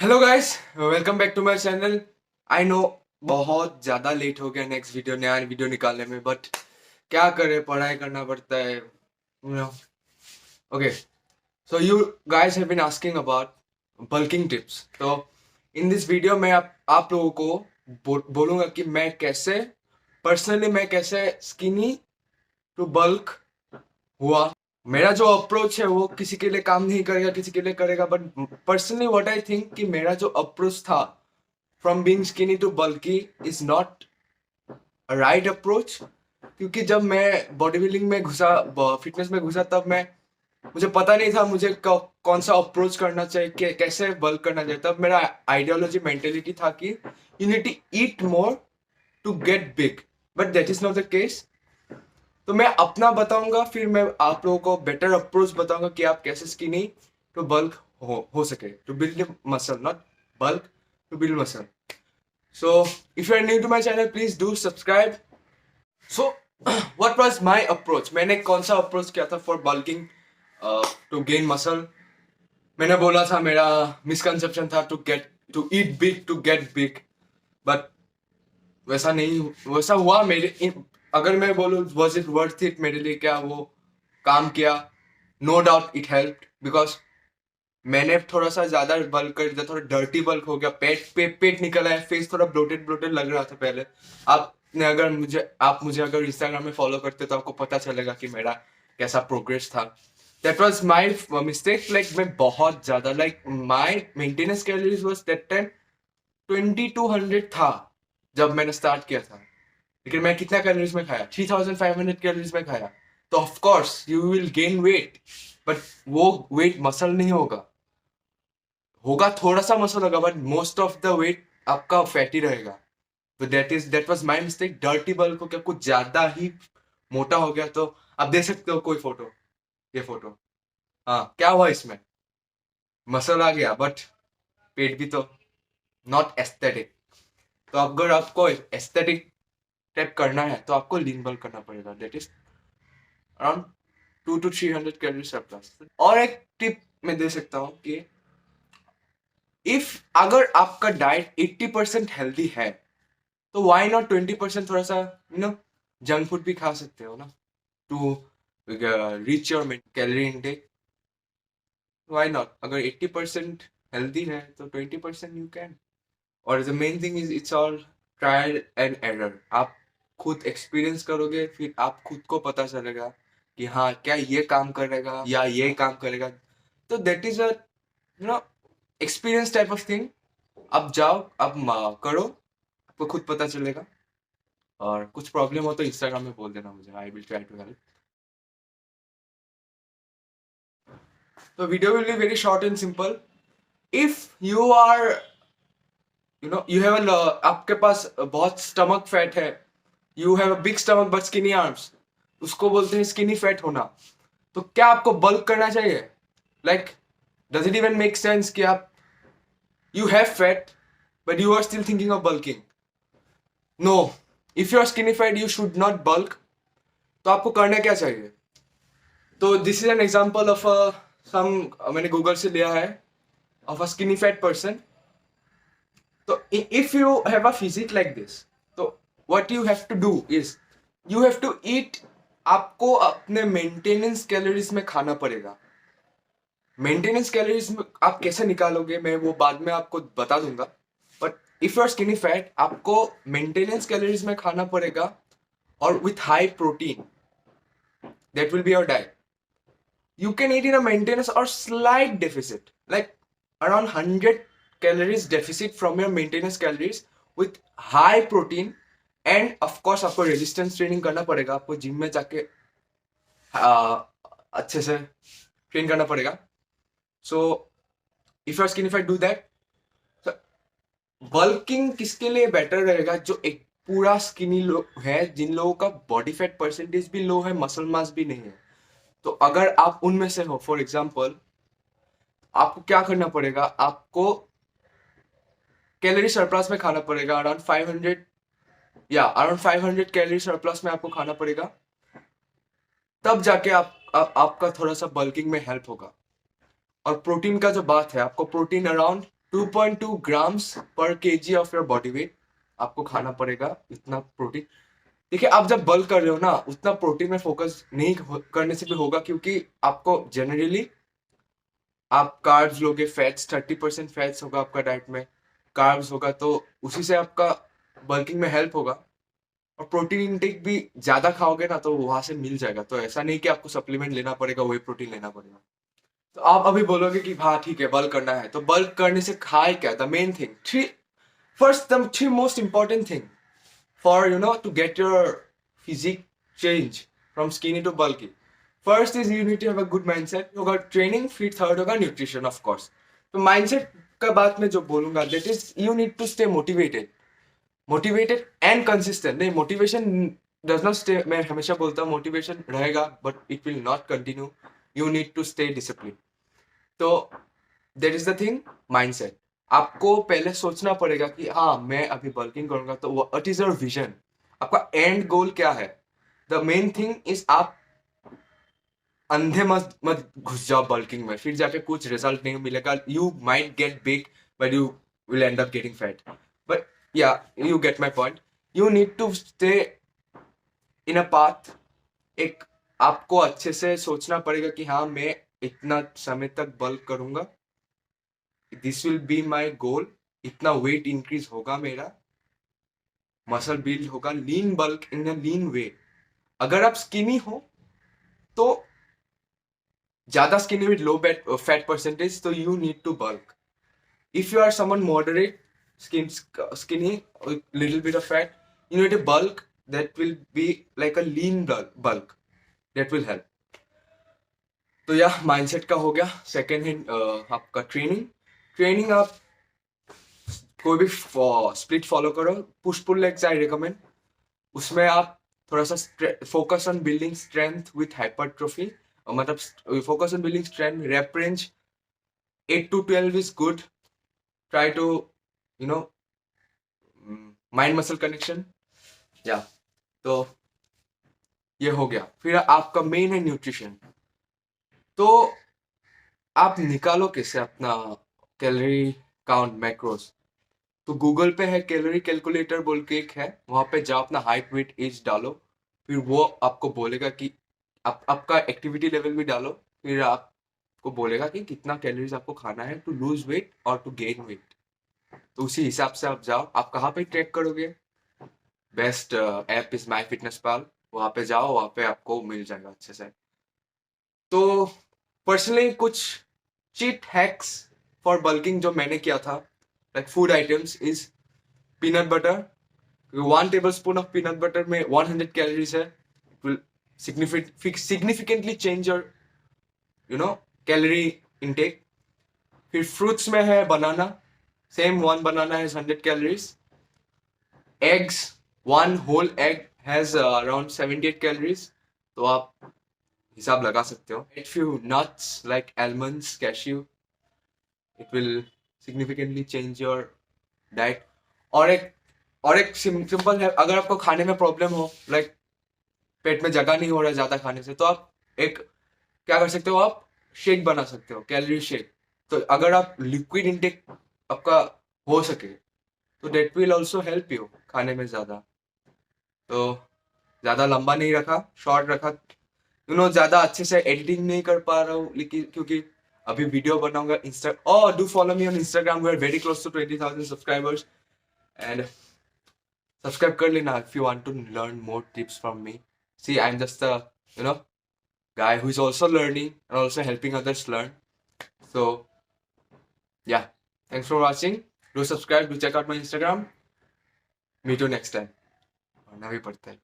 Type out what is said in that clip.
Hello guys, welcome back to my channel. I know बहुत ज़्यादा late हो गया नेक्स्ट वीडियो नया वीडियो निकालने में, बट क्या करें, पढ़ाई करना पड़ता है you know. Okay, so you guys have been asking about bulking tips. तो इन दिस वीडियो में आप लोगों को बोलूँगा कि मैं कैसे स्किनी टू बल्क हुआ। मेरा जो अप्रोच है वो किसी के लिए काम नहीं करेगा, किसी के लिए करेगा, but personally what I think कि मेरा जो अप्रोच था from being skinny to bulky is not right approach. क्योंकि जब मैं बॉडी बिल्डिंग में घुसा, फिटनेस में घुसा, तब मुझे पता नहीं था मुझे कौन सा अप्रोच करना चाहिए, कैसे बल्क करना चाहिए। तब मेरा आइडियोलॉजी मेंटेलिटी था कि you need to eat more to get big, but that is not the case. तो मैं अपना बताऊंगा, फिर मैं आप लोगों को बेटर अप्रोच बताऊंगा कि आप कैसे स्किनी टू बल्क हो सके, to build muscle, not bulk, to build muscle. So, if you are new to my channel, please do subscribe. So, what was my approach? मैंने कौन सा अप्रोच किया था for bulking to gain muscle? मैंने बोला था मेरा मिसकंसेप्शन था to eat big to get big, but वैसा हुआ अगर मैं बोलूँ वॉज इट वर्थ इट मेरे लिए, क्या वो काम किया? No doubt it help, because मैंने थोड़ा सा ज्यादा बल्क कर दिया, थोड़ा डर्टी बल्क हो गया, पेट निकल आया, फेस थोड़ा ब्लोटेड ब्लोटेड लग रहा था पहले। आप मुझे अगर इंस्टाग्राम में फॉलो करते तो आपको पता चलेगा कि मेरा कैसा प्रोग्रेस था। That was my mistake. Like मैं बहुत ज्यादा, like my maintenance calories was that time 2200 था जब मैंने स्टार्ट किया था। लेकिन मैं कितना कैलोरीज में खाया? 3500 कैलोरीज में खाया। तो of course you will gain weight, but वो वेट मसल नहीं होगा। होगा थोड़ा सा मसल होगा, but most of the weight आपका फैटी रहेगा। तो that was my mistake. Dirty bulk हो गया, कुछ ज्यादा ही मोटा हो गया। तो आप देख सकते हो कोई फोटो, ये फोटो। हाँ, क्या हुआ इसमें? मसल आ गया, बट पेट भी तो नॉट एस्थेटिक। तो अगर आपको एस्थेटिक टाइप करना है तो आपको लीन बल्क करना पड़ेगा। That is around 200 to 300 calorie surplus. और एक टिप मैं दे सकता हूँ कि इफ अगर आपका डाइट 80% हेल्दी है तो व्हाई नॉट 20% थोड़ा सा जंक फूड भी खा सकते हो ना, to reach your calorie intake. Why not? अगर 80% हेल्दी है तो 20% यू कैन। और the main thing is it's all trial and error. आप खुद एक्सपीरियंस करोगे, फिर आप खुद को पता चलेगा कि हाँ, क्या ये काम करेगा या ये काम करेगा। तो that is a experience type of thing. आप जाओ, आप करो, आपको खुद पता चलेगा। और कुछ प्रॉब्लम हो तो इंस्टाग्राम में बोल देना मुझे, I will try to help. तो video will be very short and simple. If you are you have आपके पास बहुत स्टमक फैट है, you have a big stomach but skinny arms, उसको बोलते हैं स्किनी फैट होना। तो क्या आपको बल्क करना चाहिए? Like, does it even make sense कि आप you have fat but you are still thinking of bulking? No, if you are skinny fat you should not bulk. तो आपको करना क्या चाहिए? तो this is an example of some, मैंने Google से लिया है, of a skinny fat person. तो if you have a physique like this, तो what you have to do is you have to eat. आपको अपने मेंटेनेंस कैलोरीज में खाना पड़ेगा। मेंटेनेंस कैलोरीज में आप कैसे निकालोगे मैं वो बाद में आपको बता दूंगा। But if you are skinny fat, आपको मेंटेनेंस कैलोरीज में खाना पड़ेगा, और with high protein. That will be your diet. You can eat in a maintenance or slight deficit, like around 100 calories deficit from your maintenance calories with high protein, and of course आपको resistance training करना पड़ेगा, आपको gym में जाके अच्छे से train करना पड़ेगा। So if you are skinny fat, do that. So, bulking किसके लिए बेटर रहेगा? जो एक पूरा स्किनी लोग है, जिन लोगों का बॉडी फैट परसेंटेज भी लो है, मसल मास भी नहीं है। तो अगर आप उनमें से हो, फॉर एग्जाम्पल, आपको क्या करना पड़ेगा? आपको कैलोरी सरप्लस में खाना पड़ेगा, अराउंड 500 कैलोरी सरप्लस में आपको खाना पड़ेगा। तब जाके आपका थोड़ा सा बल्किंग में हेल्प होगा। और प्रोटीन का जो बात है, आपको protein around 2.2 grams per kg of your body weight आपको खाना पड़ेगा इतना प्रोटीन। देखिए आप जब बल्क कर रहे हो ना उतना प्रोटीन में फोकस नहीं करने से भी होगा, क्योंकि आपको जनरली आप कार्ब्स लोगे, फैट्स 30% फैट्स होगा आपका डाइट में, कार्ब्स होगा तो उसी से आपका बल्किंग में हेल्प होगा। और प्रोटीन इंटेक भी ज्यादा खाओगे ना तो वहां से मिल जाएगा, तो ऐसा नहीं कि आपको सप्लीमेंट लेना पड़ेगा, वही प्रोटीन लेना पड़ेगा। तो आप अभी बोलोगे कि हाँ ठीक है बल्क करना है, तो बल्क करने से खाए क्या, the main thing, the three most important thing for to get your physique change from skinny to bulky. First is you need to have a good mindset, होगा training, फिर third होगा nutrition of course। तो mindset का बात मैं जो बोलूंगा that is you need to stay motivated and consistent। नहीं, motivation does not stay, मैं हमेशा बोलता हूँ motivation रहेगा but it will not continue, you need to stay disciplined। तो that is the thing, mindset। आपको पहले सोचना पड़ेगा कि हाँ मैं अभी बल्किंग करूंगा तो व्हाट इज योर विजन, आपका एंड गोल क्या है। द मेन थिंग इज आप अंधे मत मत घुस जाओ बल्किंग में, फिर जाके कुछ रिजल्ट नहीं मिलेगा। You might get big but you will end up getting fat. But yeah you get my point, you need to stay in a path. एक आपको अच्छे से सोचना पड़ेगा कि हाँ मैं इतना समय तक बल्क करूंगा, दिस विल बी माई गोल, इतना वेट इंक्रीज होगा मेरा, मसल बिल्ड होगा, लीन बल्क इन अ लीन वे। अगर आप स्किनी हो तो ज्यादा skinny with low fat percentage, तो you need to bulk. If you are someone moderate skinny little bit of fat, you need a bulk that will be like a lean bulk that will help। तो यह mindset का हो गया। Second है आपका training आप कोई भी स्प्लिट फॉलो करो, push pull legs I recommend. उसमें आप थोड़ा सा focus on building strength with hypertrophy, मतलब focus on building strength. Rep range 8 to 12 is good. Try to mind muscle connection. या तो ये हो गया। फिर आपका मेन है न्यूट्रिशन। तो आप निकालो कैसे अपना कैलोरी काउंट, मैक्रोस। तो गूगल पे है कैलोरी कैलकुलेटर बोल के एक है, वहां पे जाओ, अपना हाइट वेट एज डालो, फिर वो आपको बोलेगा कि आपका एक्टिविटी लेवल भी डालो, फिर आपको बोलेगा कि कितना कैलोरीज आपको खाना है टू लूज वेट और टू गेन वेट। तो उसी हिसाब से आप जाओ। आप कहाँ पे ट्रैक करोगे, best app is MyFitnessPal, वहां पे जाओ, वहां पे आपको मिल जाएगा अच्छे से। तो पर्सनली कुछ चीट हैक्स फॉर बल्किंग जो मैंने किया था, like food items is peanut butter. 1 tablespoon of peanut butter में 100 कैलोरीज है। It will significantly change your calorie intake. फिर फ्रूट्स में है banana, same 1 banana has 100 calories. Eggs, 1 whole egg has around 78 calories, तो आप हिसाब लगा सकते हो। It few nuts like almonds, cashew, it will significantly change your diet। और एक सिंपल है, अगर आपको खाने में प्रॉब्लम हो, लाइक पेट में जगह नहीं हो रहा है ज्यादा खाने से, तो आप एक क्या कर सकते हो, आप शेक बना सकते हो, कैलोरी शेक। तो अगर आप लिक्विड इंटेक आपका हो सके तो diet will also help you खाने में ज्यादा। तो ज्यादा लंबा नहीं रखा, शॉर्ट रखा। ज्यादा अच्छे से एडिटिंग नहीं कर पा रहा हूँ, लेकिन क्योंकि अभी वीडियो बनाऊंगा insta, do follow me on Instagram, we are very close to 20,000 subscribers. And subscribe कर लेना if you want to learn more tips from me। See, I'm just a guy who is also learning and also helping others learn। So yeah, thanks for watching। Do subscribe, do check out my Instagram। Meet you next time। पढ़ना भी पड़ता है।